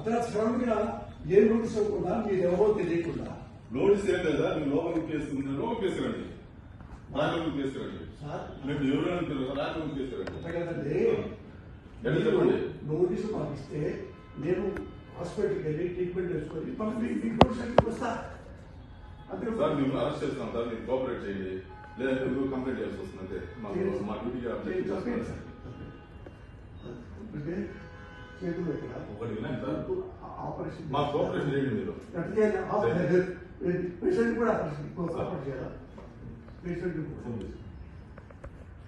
అర్ధరాత్రి శ్రమికుడా ఏ నోటీస్ ఇవ్వకుండా మీరు ఎవరో తెలియకుండా నోటీస్ ఏం లేదా మీరు లోపలికి కేసుకున్నారు కేసురండి రాజకీయ కేసురండి మీరు ఎవరు రాజకీయ కేసురండి కదండి చెప్పండి. నోటీసు పంపిస్తే నేను హాస్పిటల్కి వెళ్ళి ట్రీట్మెంట్ చేసుకొని మీకు నోటీస్ వస్తా అంతే సార్ మేము అరెస్ట్ చేస్తున్నాం సార్ మీరు కోఆపరేట్ చేయండి లేదంటే మీరు కంప్లైంట్ చేయాల్సి వస్తుంది అంతే మా డ్యూటీ చేతులు ఎక్కడ ఒకటి వినండి సార్ ఆపరేషన్ మా కోఆపరేషన్ చేయండి మీరు పేషెంట్ కూడా ఆపరేషన్ చేయాలా పేషెంట్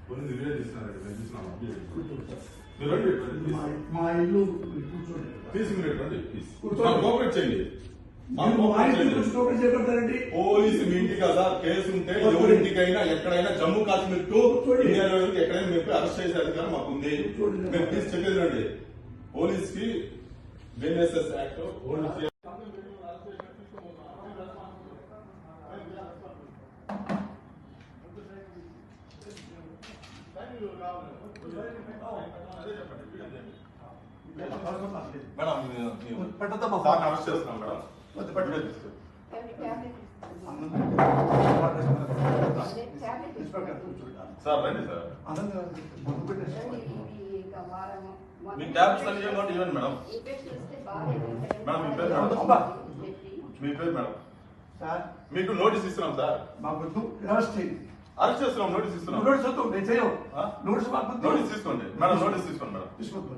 కొన్ని రివ్యూ చేస్తున్నారండి మేము చూస్తున్నాం కూర్చోండి మీరు రండి మా ఇల్లు కూర్చోండి తీసి మీరు రండి ప్లీజ్ కూర్చోండి. కోఆపరేట్ చేయండి చేపడతారండి పోలీసు మీ ఇంటికి కదా కేసు ఉంటే ఎవరింటికైనా ఎక్కడైనా జమ్మూ కాశ్మీర్ టు ఇండియాలో ఎక్కడైనా మీరు అరెస్ట్ చేసే అధికారం మాకు ఉంది మేము ప్లీజ్ చెప్పేది రండి పోలీస్ కి బిఎన్ఎస్ఎస్ యాక్ట్ పెట్టద్దమ్మా అరెస్ట్ చేస్తున్నాం మేడం సార్ రండి సార్ మీ ట్యాబ్స్ అన్ని ఇవ్వండి మేడం మేడం మీ పేరు మేడం మీ పేరు మేడం మీకు నోటీస్ ఇస్తున్నాం సార్ అరెస్ట్ చేస్తున్నాం నోటీస్ ఇస్తున్నాం నోటీస్ తీసుకోండి మేడం నోటీస్ తీసుకోండి మేడం తీసుకోండి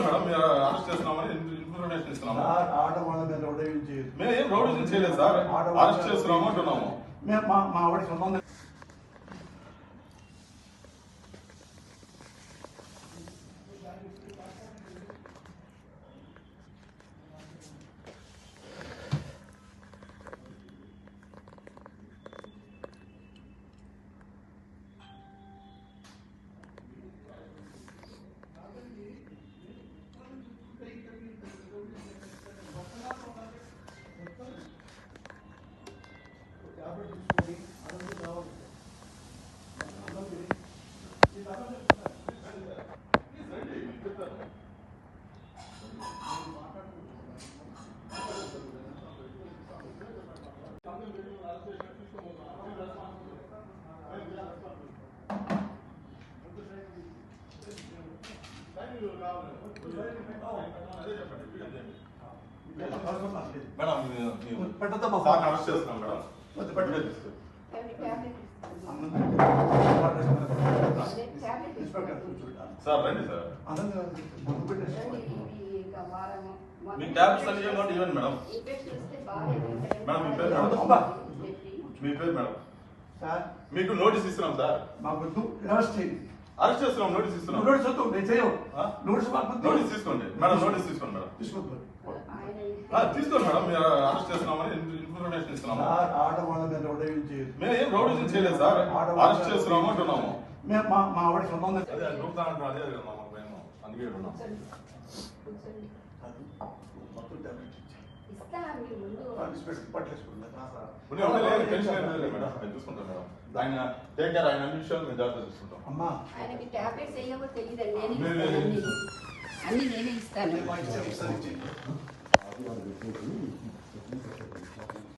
మేడం మీరు అరెస్ట్ చేస్తున్నామని ఇన్ఫర్మేషన్ ఇస్తున్నాము మేము ఏం రౌడీజం చేయలేదు సార్ అరెస్ట్ చేస్తున్నాము అంటున్నాము మా ఆవిడ సొంతం పెట్టద్దమ్మా సార్ అరెస్ట్ చేస్తున్నాం మేడం సార్ రండి సార్ మీ ట్యాబ్స్ అన్ని ఇవ్వండి మేడం మేడం మీ పేరు మేడం మీ పేరు మేడం మీకు నోటీస్ ఇస్తున్నాం సార్ అరెస్ట్ చేస్తున్నాం నోటీస్ ఇస్తున్నాం నోటీస్ తీసుకోండి మేడం నోటీస్ తీసుకోండి మేడం తీసుకోండి మేడం మీరు అరెస్ట్ చేస్తున్నామని ఇన్ఫర్మేషన్ ఇస్తున్నాము మేము ఏం రౌడీజం చేయలేదు సార్ అరెస్ట్ చేస్తున్నాము అంటున్నాము మా ఆవిడ సొంతం అదే గ్రూప్ అంటారు అదే కదా మాకు మేము అందుకే ఉన్నాం టెన్షన్ ఏం లేదు మేడం మేము చూసుకుంటాం మేడం ఆయన టేక్ కేర్ ఆయన అన్ని విషయాలు మేము జాగ్రత్త చూసుకుంటాం అమ్మా ఆయనకి టాబ్లెట్స్ ఏవో తెలియదండి అన్ని నేనే ఇస్తాను